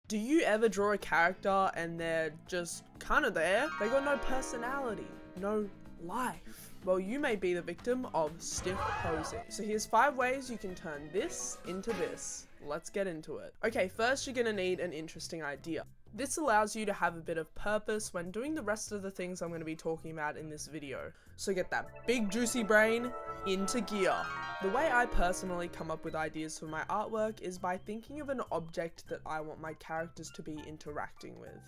Do you ever draw a character and they're just kind of there? They got no personality, no life. Well, you may be the victim of stiff posing. So here's 5 ways you can turn this into this. Let's get into it. Okay, first you're gonna need an interesting idea. This allows you to have a bit of purpose when doing the rest of the things I'm going to be talking about in this video. So get that big juicy brain into gear. The way I personally come up with ideas for my artwork is by thinking of an object that I want my characters to be interacting with.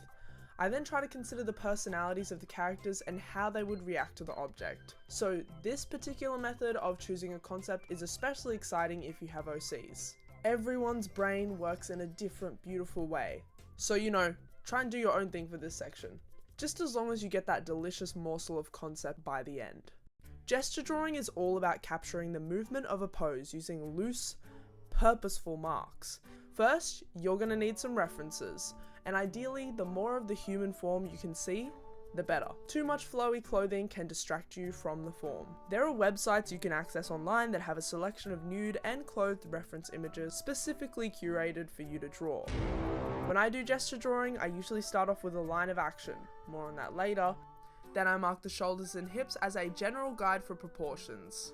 I then try to consider the personalities of the characters and how they would react to the object. So this particular method of choosing a concept is especially exciting if you have OCs. Everyone's brain works in a different, beautiful way. So, try and do your own thing for this section. Just as long as you get that delicious morsel of concept by the end. Gesture drawing is all about capturing the movement of a pose using loose, purposeful marks. First, you're going to need some references, and ideally, the more of the human form you can see, the better. Too much flowy clothing can distract you from the form. There are websites you can access online that have a selection of nude and clothed reference images specifically curated for you to draw. When I do gesture drawing, I usually start off with a line of action, more on that later. Then I mark the shoulders and hips as a general guide for proportions.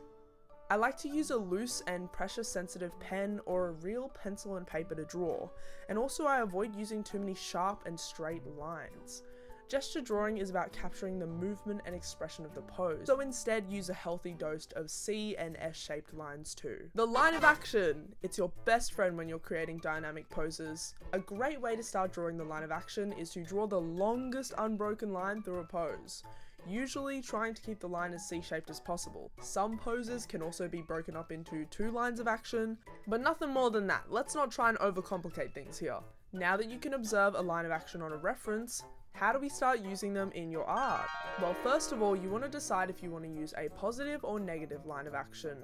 I like to use a loose and pressure sensitive pen or a real pencil and paper to draw, and also I avoid using too many sharp and straight lines. Gesture drawing is about capturing the movement and expression of the pose, so instead use a healthy dose of C and S-shaped lines too. The line of action! It's your best friend when you're creating dynamic poses. A great way to start drawing the line of action is to draw the longest unbroken line through a pose, usually trying to keep the line as C-shaped as possible. Some poses can also be broken up into 2 lines of action, but nothing more than that. Let's not try and overcomplicate things here. Now that you can observe a line of action on a reference, how do we start using them in your art? Well, first of all, you want to decide if you want to use a positive or negative line of action.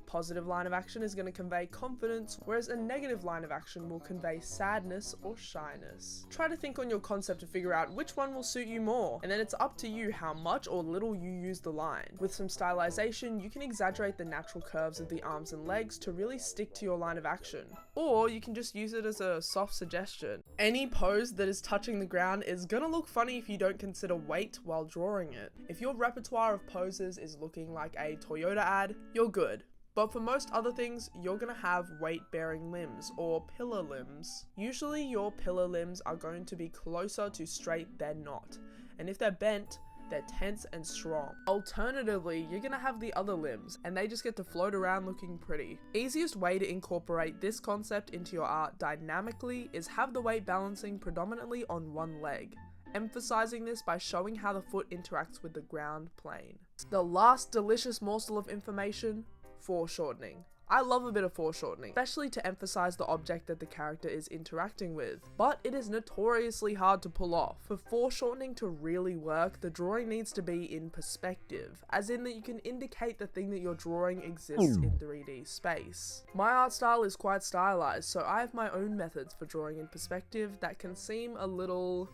Positive line of action is going to convey confidence, whereas a negative line of action will convey sadness or shyness. Try to think on your concept to figure out which one will suit you more, and then it's up to you how much or little you use the line. With some stylization, you can exaggerate the natural curves of the arms and legs to really stick to your line of action. Or you can just use it as a soft suggestion. Any pose that is touching the ground is gonna look funny if you don't consider weight while drawing it. If your repertoire of poses is looking like a Toyota ad, you're good. But for most other things, you're gonna have weight-bearing limbs, or pillar limbs. Usually your pillar limbs are going to be closer to straight than not, and if they're bent, they're tense and strong. Alternatively, you're gonna have the other limbs, and they just get to float around looking pretty. Easiest way to incorporate this concept into your art dynamically is have the weight balancing predominantly on one leg, emphasizing this by showing how the foot interacts with the ground plane. The last delicious morsel of information, foreshortening. I love a bit of foreshortening, especially to emphasize the object that the character is interacting with, but it is notoriously hard to pull off. For foreshortening to really work, the drawing needs to be in perspective, as in that you can indicate the thing that you're drawing exists in 3D space. My art style is quite stylized, so I have my own methods for drawing in perspective that can seem a little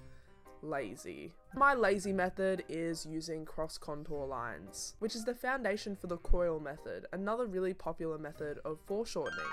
lazy. My lazy method is using cross contour lines, which is the foundation for the coil method, another really popular method of foreshortening.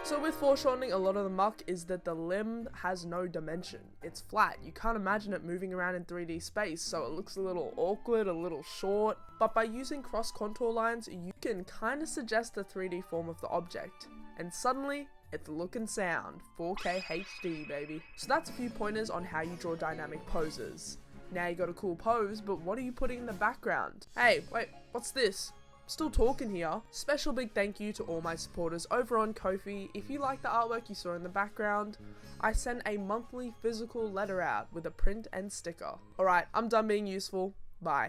So with foreshortening, a lot of the muck is that the limb has no dimension. It's flat. You can't imagine it moving around in 3D space, so it looks a little awkward, a little short. But by using cross contour lines, you can kind of suggest the 3D form of the object, and suddenly it's look and sound, 4K HD baby. So that's a few pointers on how you draw dynamic poses. Now you got a cool pose, but what are you putting in the background? Hey, wait, what's this? Still talking here. Special big thank you to all my supporters over on Ko-fi. If you like the artwork you saw in the background, I send a monthly physical letter out with a print and sticker. Alright, I'm done being useful. Bye.